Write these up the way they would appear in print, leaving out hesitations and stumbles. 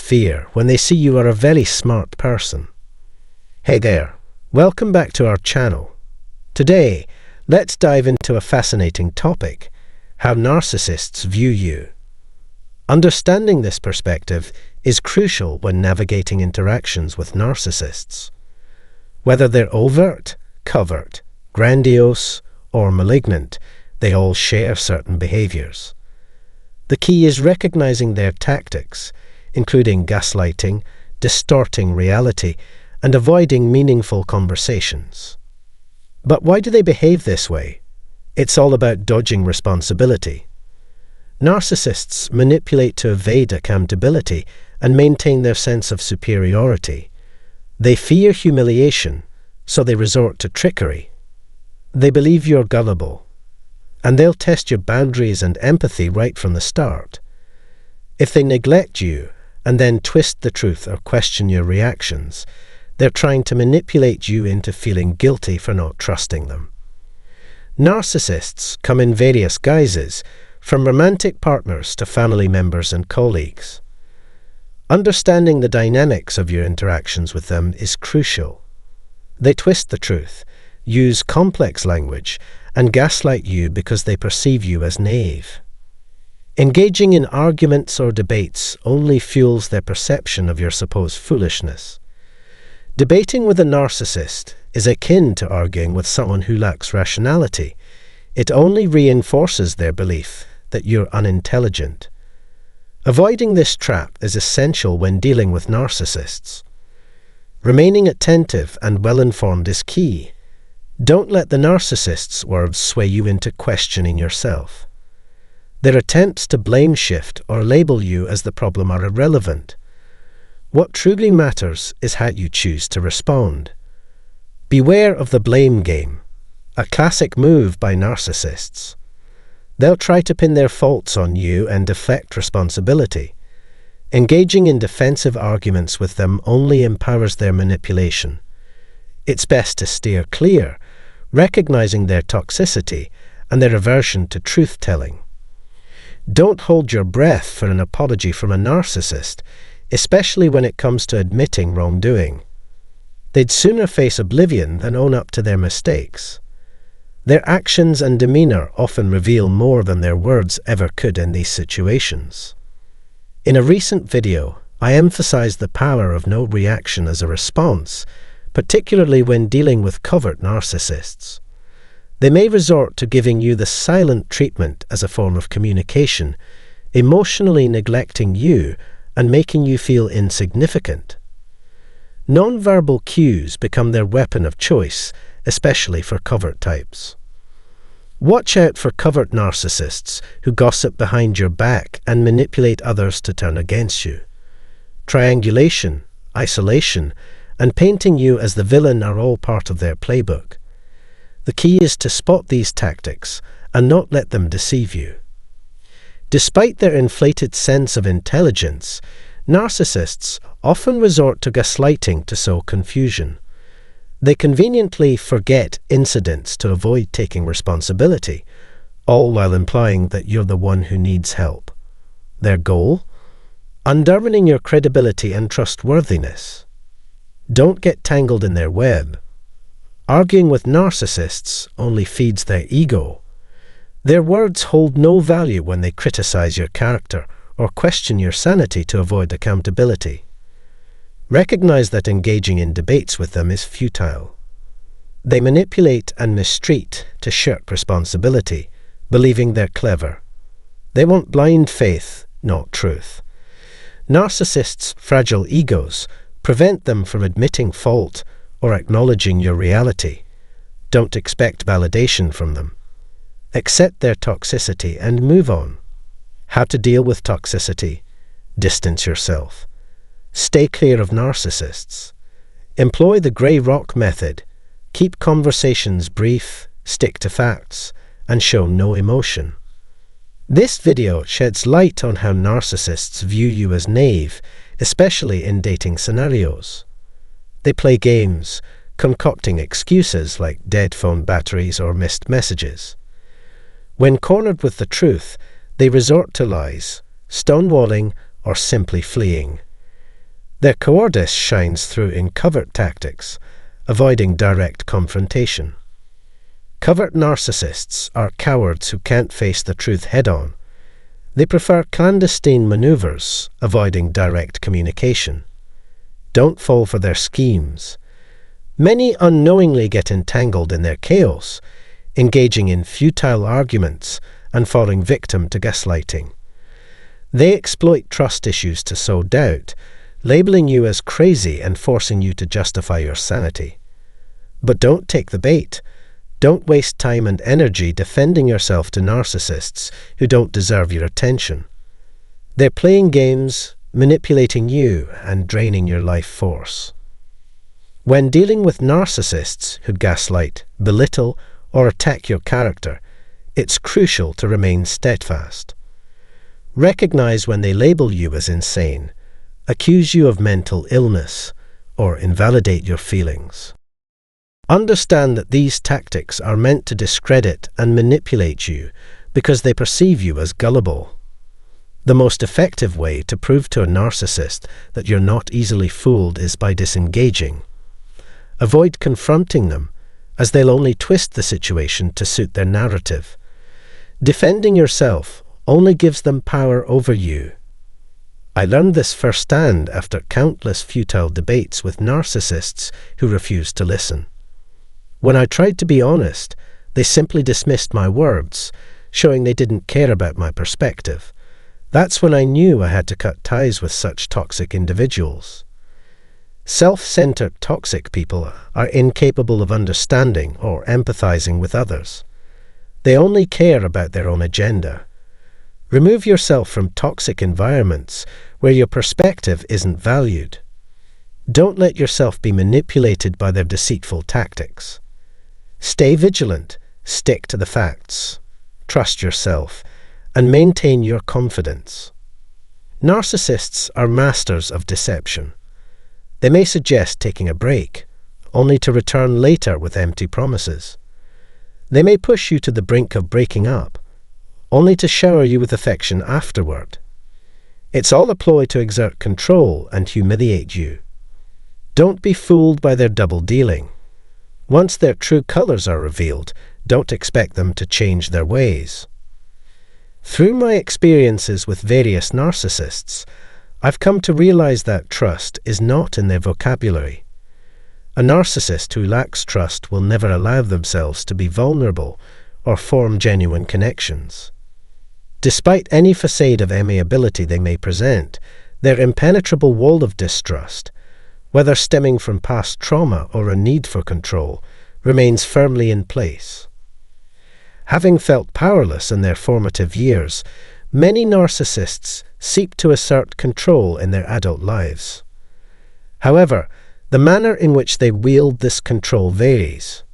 fear when they see you are a very smart person. Hey there, welcome back to our channel. Today, let's dive into a fascinating topic: how narcissists view you. Understanding this perspective is crucial when navigating interactions with narcissists. Whether they're overt, covert, grandiose, or malignant, they all share certain behaviors. The key is recognizing their tactics, including gaslighting, distorting reality, and avoiding meaningful conversations. But why do they behave this way? It's all about dodging responsibility. Narcissists manipulate to evade accountability and maintain their sense of superiority. They fear humiliation, so they resort to trickery. They believe you're gullible, and they'll test your boundaries and empathy right from the start. If they neglect you and then twist the truth or question your reactions, they're trying to manipulate you into feeling guilty for not trusting them. Narcissists come in various guises, from romantic partners to family members and colleagues. Understanding the dynamics of your interactions with them is crucial. They twist the truth, use complex language, and gaslight you because they perceive you as naive. Engaging in arguments or debates only fuels their perception of your supposed foolishness. Debating with a narcissist is akin to arguing with someone who lacks rationality. It only reinforces their belief that you're unintelligent. Avoiding this trap is essential when dealing with narcissists. Remaining attentive and well-informed is key. Don't let the narcissist's words sway you into questioning yourself. Their attempts to blame shift or label you as the problem are irrelevant. What truly matters is how you choose to respond. Beware of the blame game, a classic move by narcissists. They'll try to pin their faults on you and deflect responsibility. Engaging in defensive arguments with them only empowers their manipulation. It's best to steer clear, recognizing their toxicity and their aversion to truth-telling. Don't hold your breath for an apology from a narcissist, especially when it comes to admitting wrongdoing. They'd sooner face oblivion than own up to their mistakes. Their actions and demeanor often reveal more than their words ever could in these situations. In a recent video, I emphasized the power of no reaction as a response, particularly when dealing with covert narcissists. They may resort to giving you the silent treatment as a form of communication, emotionally neglecting you and making you feel insignificant. Non-verbal cues become their weapon of choice, especially for covert types. Watch out for covert narcissists who gossip behind your back and manipulate others to turn against you. Triangulation, isolation, and painting you as the villain are all part of their playbook. The key is to spot these tactics and not let them deceive you. Despite their inflated sense of intelligence, narcissists often resort to gaslighting to sow confusion. They conveniently forget incidents to avoid taking responsibility, all while implying that you're the one who needs help. Their goal? Undermining your credibility and trustworthiness. Don't get tangled in their web. Arguing with narcissists only feeds their ego. Their words hold no value when they criticize your character or question your sanity to avoid accountability. Recognize that engaging in debates with them is futile. They manipulate and mistreat to shirk responsibility, believing they're clever. They want blind faith, not truth. Narcissists' fragile egos prevent them from admitting fault or acknowledging your reality. Don't expect validation from them. Accept their toxicity and move on. How to deal with toxicity? Distance yourself. Stay clear of narcissists. Employ the grey rock method. Keep conversations brief, stick to facts, and show no emotion. This video sheds light on how narcissists view you as naive, especially in dating scenarios. They play games, concocting excuses like dead phone batteries or missed messages. When cornered with the truth, they resort to lies, stonewalling, or simply fleeing. Their cowardice shines through in covert tactics, avoiding direct confrontation. Covert narcissists are cowards who can't face the truth head-on. They prefer clandestine maneuvers, avoiding direct communication. Don't fall for their schemes. Many unknowingly get entangled in their chaos, engaging in futile arguments and falling victim to gaslighting. They exploit trust issues to sow doubt, labeling you as crazy and forcing you to justify your sanity. But don't take the bait. Don't waste time and energy defending yourself to narcissists who don't deserve your attention. They're playing games, manipulating you, and draining your life force. When dealing with narcissists who gaslight, belittle, or attack your character, it's crucial to remain steadfast. Recognize when they label you as insane, accuse you of mental illness, or invalidate your feelings. Understand that these tactics are meant to discredit and manipulate you because they perceive you as gullible. The most effective way to prove to a narcissist that you're not easily fooled is by disengaging. Avoid confronting them, as they'll only twist the situation to suit their narrative. Defending yourself only gives them power over you. I learned this firsthand after countless futile debates with narcissists who refused to listen. When I tried to be honest, they simply dismissed my words, showing they didn't care about my perspective. That's when I knew I had to cut ties with such toxic individuals. Self-centered toxic people are incapable of understanding or empathizing with others. They only care about their own agenda. Remove yourself from toxic environments where your perspective isn't valued. Don't let yourself be manipulated by their deceitful tactics. Stay vigilant, stick to the facts, trust yourself, and maintain your confidence. Narcissists are masters of deception. They may suggest taking a break, only to return later with empty promises. They may push you to the brink of breaking up, only to shower you with affection afterward. It's all a ploy to exert control and humiliate you. Don't be fooled by their double-dealing. Once their true colors are revealed, don't expect them to change their ways. Through my experiences with various narcissists, I've come to realize that trust is not in their vocabulary. A narcissist who lacks trust will never allow themselves to be vulnerable or form genuine connections. Despite any facade of amiability they may present, their impenetrable wall of distrust, whether stemming from past trauma or a need for control, remains firmly in place. Having felt powerless in their formative years, many narcissists seek to assert control in their adult lives. However, the manner in which they wield this control varies.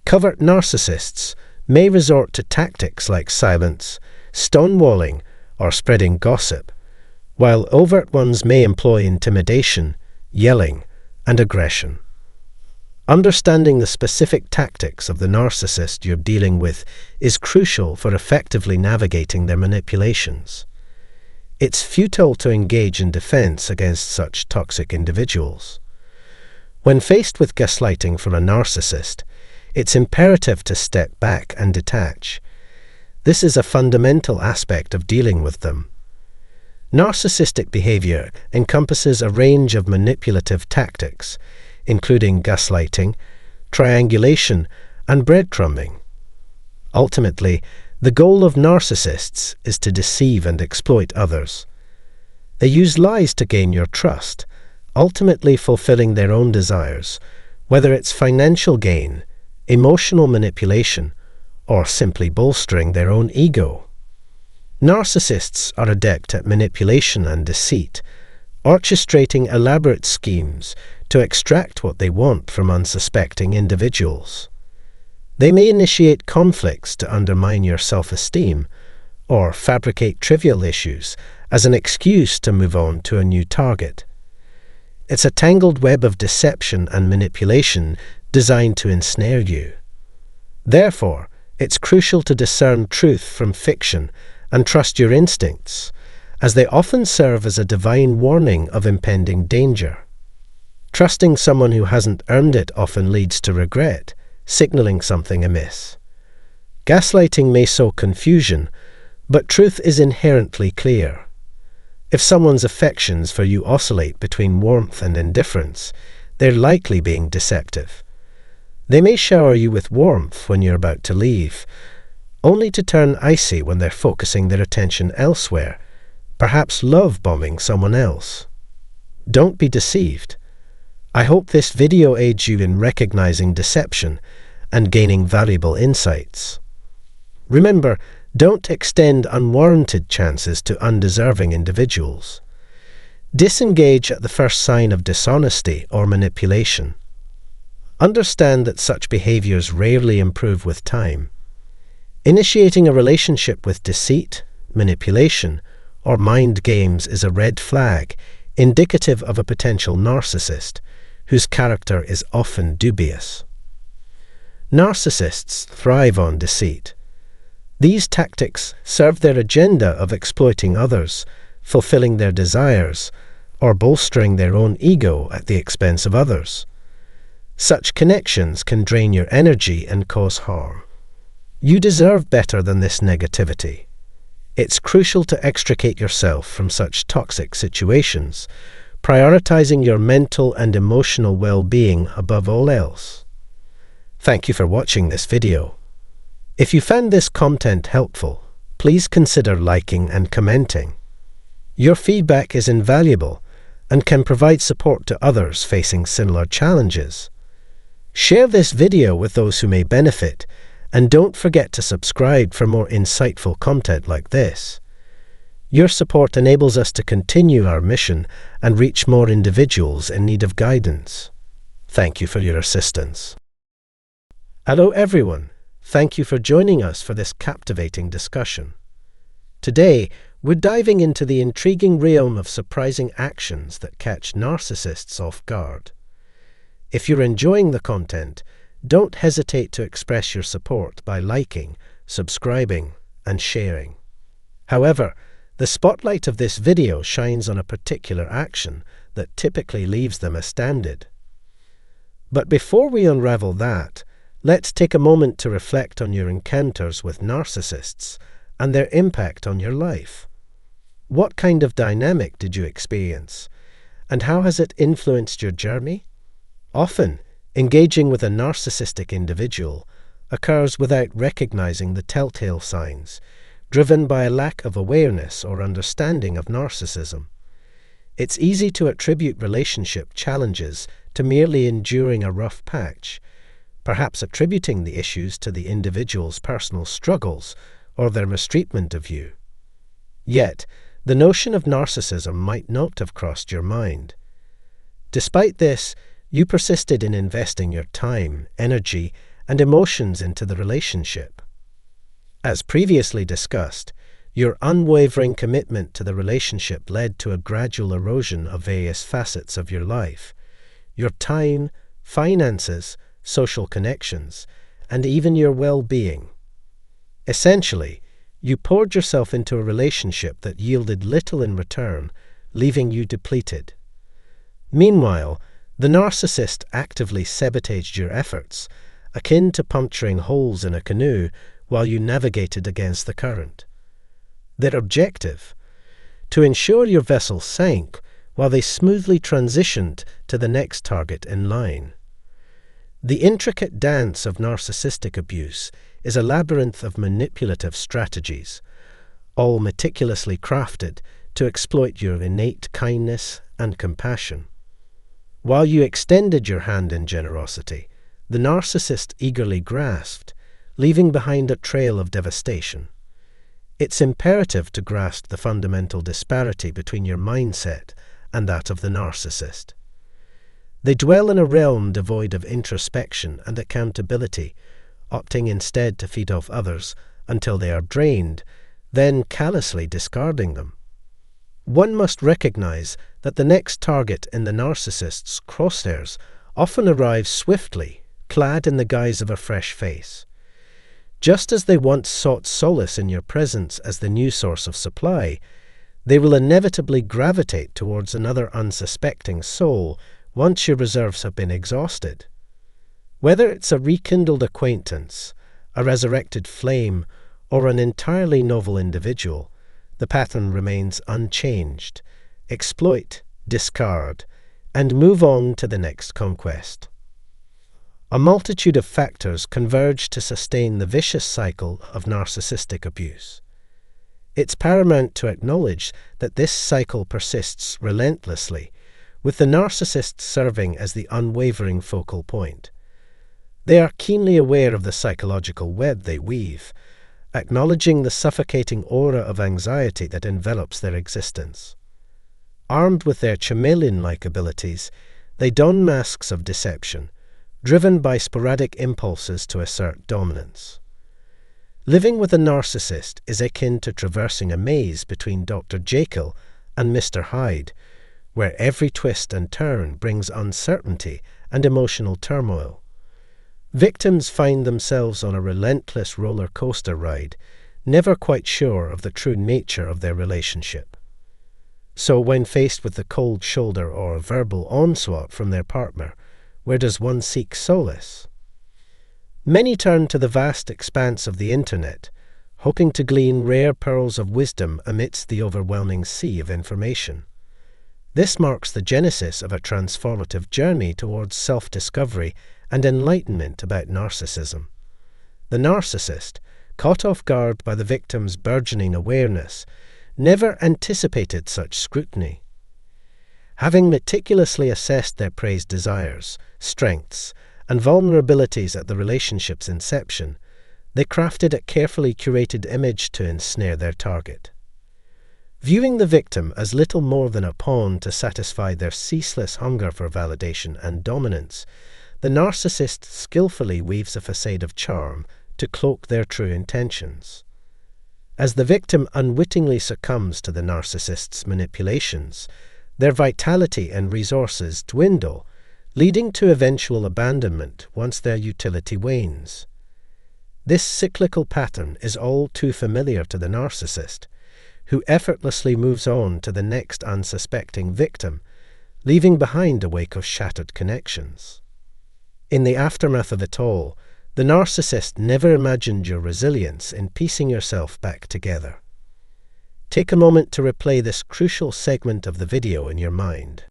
Covert narcissists may resort to tactics like silence, stonewalling, or spreading gossip, while overt ones may employ intimidation, yelling, and aggression. Understanding the specific tactics of the narcissist you're dealing with is crucial for effectively navigating their manipulations. It's futile to engage in defense against such toxic individuals. When faced with gaslighting from a narcissist, it's imperative to step back and detach. This is a fundamental aspect of dealing with them. Narcissistic behavior encompasses a range of manipulative tactics, including gaslighting, triangulation, and breadcrumbing. Ultimately, the goal of narcissists is to deceive and exploit others. They use lies to gain your trust, ultimately fulfilling their own desires, whether it's financial gain, emotional manipulation, or simply bolstering their own ego. Narcissists are adept at manipulation and deceit, orchestrating elaborate schemes to extract what they want from unsuspecting individuals. They may initiate conflicts to undermine your self-esteem, or fabricate trivial issues as an excuse to move on to a new target. It's a tangled web of deception and manipulation designed to ensnare you. Therefore, it's crucial to discern truth from fiction and trust your instincts, as they often serve as a divine warning of impending danger. Trusting someone who hasn't earned it often leads to regret, signaling something amiss. Gaslighting may sow confusion, but truth is inherently clear. If someone's affections for you oscillate between warmth and indifference, they're likely being deceptive. They may shower you with warmth when you're about to leave, only to turn icy when they're focusing their attention elsewhere, perhaps love-bombing someone else. Don't be deceived. I hope this video aids you in recognizing deception and gaining valuable insights. Remember, don't extend unwarranted chances to undeserving individuals. Disengage at the first sign of dishonesty or manipulation. Understand that such behaviors rarely improve with time. Initiating a relationship with deceit, manipulation, or mind games is a red flag, indicative of a potential narcissist, whose character is often dubious. Narcissists thrive on deceit. These tactics serve their agenda of exploiting others, fulfilling their desires, or bolstering their own ego at the expense of others. Such connections can drain your energy and cause harm. You deserve better than this negativity. It's crucial to extricate yourself from such toxic situations, prioritizing your mental and emotional well-being above all else. Thank you for watching this video. If you found this content helpful, please consider liking and commenting. Your feedback is invaluable and can provide support to others facing similar challenges. Share this video with those who may benefit, and don't forget to subscribe for more insightful content like this. Your support enables us to continue our mission and reach more individuals in need of guidance. Thank you for your assistance. Hello everyone. Thank you for joining us for this captivating discussion. Today, we're diving into the intriguing realm of surprising actions that catch narcissists off guard. If you're enjoying the content, don't hesitate to express your support by liking, subscribing, and sharing. However, the spotlight of this video shines on a particular action that typically leaves them astounded. But before we unravel that, let's take a moment to reflect on your encounters with narcissists and their impact on your life. What kind of dynamic did you experience, and how has it influenced your journey? Often, engaging with a narcissistic individual occurs without recognizing the telltale signs, driven by a lack of awareness or understanding of narcissism. It's easy to attribute relationship challenges to merely enduring a rough patch, perhaps attributing the issues to the individual's personal struggles or their mistreatment of you. Yet, the notion of narcissism might not have crossed your mind. Despite this, you persisted in investing your time, energy, and emotions into the relationship. As previously discussed, your unwavering commitment to the relationship led to a gradual erosion of various facets of your life. Your time, finances, social connections, and even your well-being. Essentially, you poured yourself into a relationship that yielded little in return, leaving you depleted. Meanwhile, the narcissist actively sabotaged your efforts, akin to puncturing holes in a canoe while you navigated against the current. Their objective? To ensure your vessel sank while they smoothly transitioned to the next target in line. The intricate dance of narcissistic abuse is a labyrinth of manipulative strategies, all meticulously crafted to exploit your innate kindness and compassion. While you extended your hand in generosity, the narcissist eagerly grasped, leaving behind a trail of devastation. It's imperative to grasp the fundamental disparity between your mindset and that of the narcissist. They dwell in a realm devoid of introspection and accountability, opting instead to feed off others until they are drained, then callously discarding them. One must recognize that the next target in the narcissist's crosshairs often arrives swiftly, clad in the guise of a fresh face. Just as they once sought solace in your presence as the new source of supply, They will inevitably gravitate towards another unsuspecting soul once your reserves have been exhausted. Whether it's a rekindled acquaintance, a resurrected flame, or an entirely novel individual, the pattern remains unchanged. Exploit, discard, and move on to the next conquest. A multitude of factors converge to sustain the vicious cycle of narcissistic abuse. It's paramount to acknowledge that this cycle persists relentlessly, with the narcissist serving as the unwavering focal point. They are keenly aware of the psychological web they weave, acknowledging the suffocating aura of anxiety that envelops their existence. Armed with their chameleon-like abilities, they don masks of deception, driven by sporadic impulses to assert dominance. Living with a narcissist is akin to traversing a maze between Dr. Jekyll and Mr. Hyde, where every twist and turn brings uncertainty and emotional turmoil. Victims find themselves on a relentless roller coaster ride, never quite sure of the true nature of their relationship. So when faced with the cold shoulder or verbal onslaught from their partner, where does one seek solace? Many turn to the vast expanse of the internet, hoping to glean rare pearls of wisdom amidst the overwhelming sea of information. This marks the genesis of a transformative journey towards self-discovery and enlightenment about narcissism. The narcissist, caught off guard by the victim's burgeoning awareness, never anticipated such scrutiny. Having meticulously assessed their prey's desires, strengths, and vulnerabilities at the relationship's inception, they crafted a carefully curated image to ensnare their target. Viewing the victim as little more than a pawn to satisfy their ceaseless hunger for validation and dominance, the narcissist skillfully weaves a facade of charm to cloak their true intentions. As the victim unwittingly succumbs to the narcissist's manipulations, their vitality and resources dwindle, leading to eventual abandonment once their utility wanes. This cyclical pattern is all too familiar to the narcissist, who effortlessly moves on to the next unsuspecting victim, leaving behind a wake of shattered connections. In the aftermath of it all, the narcissist never imagined your resilience in piecing yourself back together. Take a moment to replay this crucial segment of the video in your mind.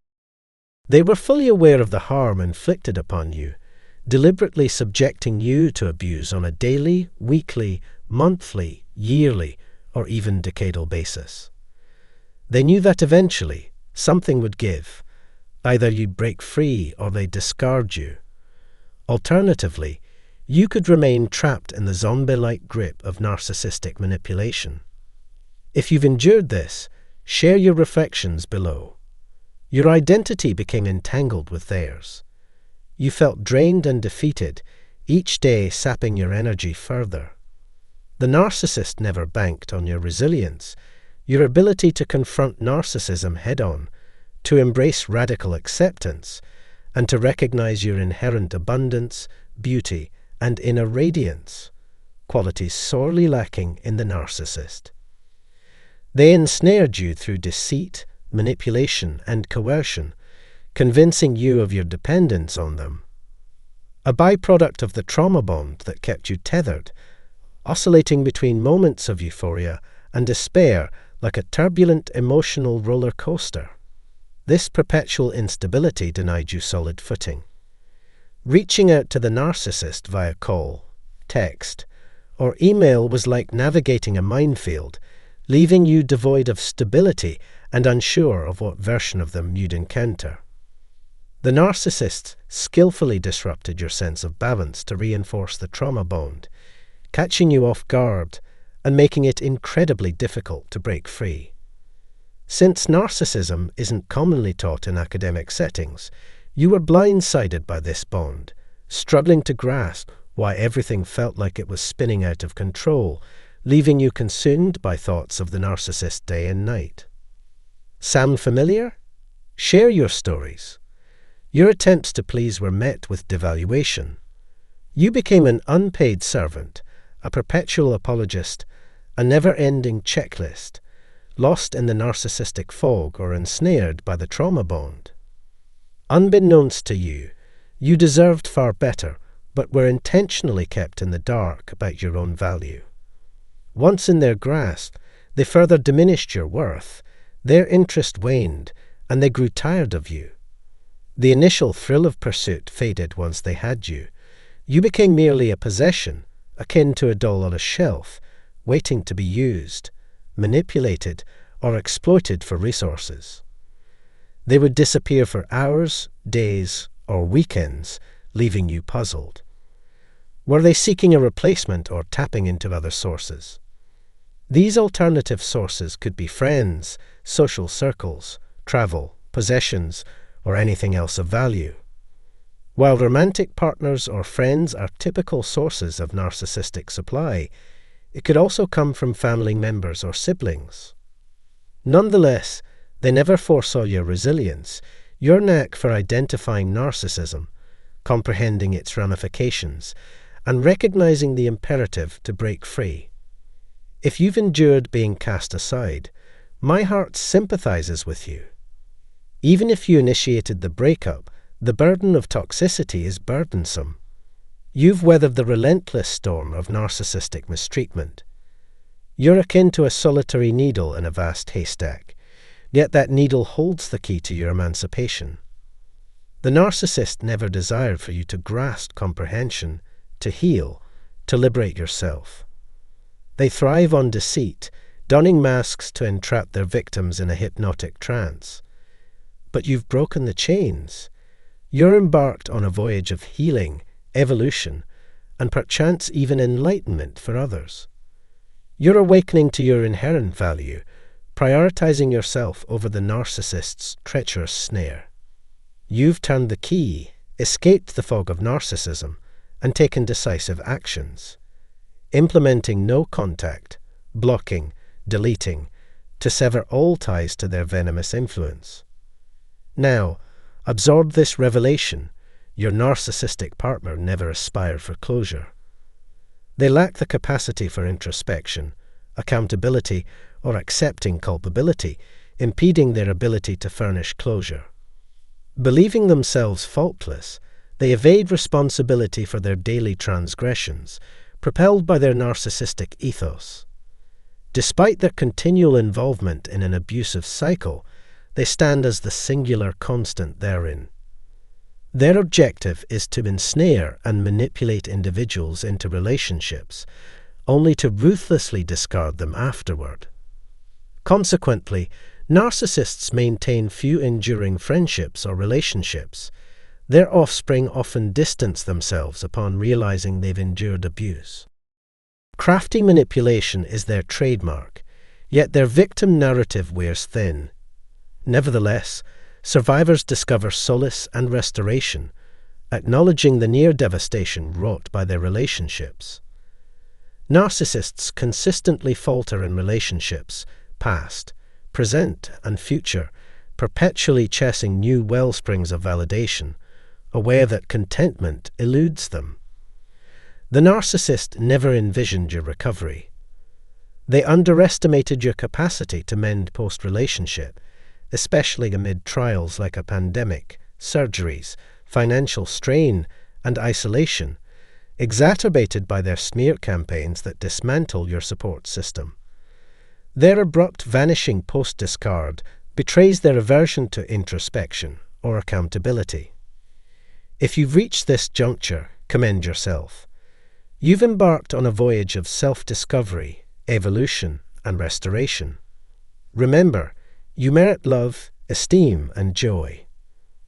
They were fully aware of the harm inflicted upon you, deliberately subjecting you to abuse on a daily, weekly, monthly, yearly, or even decadal basis. They knew that eventually something would give. Either you'd break free or they'd discard you. Alternatively, you could remain trapped in the zombie-like grip of narcissistic manipulation. If you've endured this, share your reflections below. Your identity became entangled with theirs. You felt drained and defeated, each day sapping your energy further. The narcissist never banked on your resilience, your ability to confront narcissism head-on, to embrace radical acceptance, and to recognize your inherent abundance, beauty, and inner radiance, qualities sorely lacking in the narcissist. They ensnared you through deceit, manipulation, and coercion, convincing you of your dependence on them. A byproduct of the trauma bond that kept you tethered, oscillating between moments of euphoria and despair like a turbulent emotional roller coaster. This perpetual instability denied you solid footing. Reaching out to the narcissist via call, text, or email was like navigating a minefield, leaving you devoid of stability and unsure of what version of them you'd encounter. The narcissist skillfully disrupted your sense of balance to reinforce the trauma bond, catching you off guard and making it incredibly difficult to break free. Since narcissism isn't commonly taught in academic settings, you were blindsided by this bond, struggling to grasp why everything felt like it was spinning out of control, leaving you consumed by thoughts of the narcissist day and night. Sound familiar? Share your stories. Your attempts to please were met with devaluation. You became an unpaid servant, a perpetual apologist, a never-ending checklist, lost in the narcissistic fog or ensnared by the trauma bond. Unbeknownst to you, you deserved far better, but were intentionally kept in the dark about your own value. Once in their grasp, they further diminished your worth, their interest waned, and they grew tired of you. The initial thrill of pursuit faded once they had you. You became merely a possession, akin to a doll on a shelf, waiting to be used, manipulated, or exploited for resources. They would disappear for hours, days, or weekends, leaving you puzzled. Were they seeking a replacement or tapping into other sources? These alternative sources could be friends, social circles, travel, possessions, or anything else of value. While romantic partners or friends are typical sources of narcissistic supply, it could also come from family members or siblings. Nonetheless, they never foresaw your resilience, your knack for identifying narcissism, comprehending its ramifications, and recognizing the imperative to break free. If you've endured being cast aside, my heart sympathizes with you. Even if you initiated the breakup, the burden of toxicity is burdensome. You've weathered the relentless storm of narcissistic mistreatment. You're akin to a solitary needle in a vast haystack, yet that needle holds the key to your emancipation. The narcissist never desired for you to grasp comprehension, to heal, to liberate yourself. They thrive on deceit, donning masks to entrap their victims in a hypnotic trance. But you've broken the chains. You're embarked on a voyage of healing, evolution, and perchance even enlightenment for others. You're awakening to your inherent value, prioritizing yourself over the narcissist's treacherous snare. You've turned the key, escaped the fog of narcissism, and taken decisive actions, implementing no contact, blocking, deleting, to sever all ties to their venomous influence. Now, absorb this revelation. Your narcissistic partner never aspired for closure. They lack the capacity for introspection, accountability, or accepting culpability, impeding their ability to furnish closure. Believing themselves faultless, they evade responsibility for their daily transgressions, propelled by their narcissistic ethos. Despite their continual involvement in an abusive cycle, they stand as the singular constant therein. Their objective is to ensnare and manipulate individuals into relationships, only to ruthlessly discard them afterward. Consequently, narcissists maintain few enduring friendships or relationships. Their offspring often distance themselves upon realizing they've endured abuse. Crafty manipulation is their trademark, yet their victim narrative wears thin. Nevertheless, survivors discover solace and restoration, acknowledging the near devastation wrought by their relationships. Narcissists consistently falter in relationships, past, present, and future, perpetually chasing new wellsprings of validation, aware that contentment eludes them. The narcissist never envisioned your recovery. They underestimated your capacity to mend post-relationship, especially amid trials like a pandemic, surgeries, financial strain, and isolation, exacerbated by their smear campaigns that dismantle your support system. Their abrupt vanishing post-discard betrays their aversion to introspection or accountability. If you've reached this juncture, commend yourself. You've embarked on a voyage of self-discovery, evolution, and restoration. Remember, you merit love, esteem, and joy.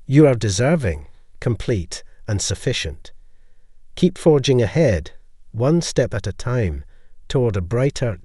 You are deserving, complete, and sufficient. Keep forging ahead, one step at a time, toward a brighter,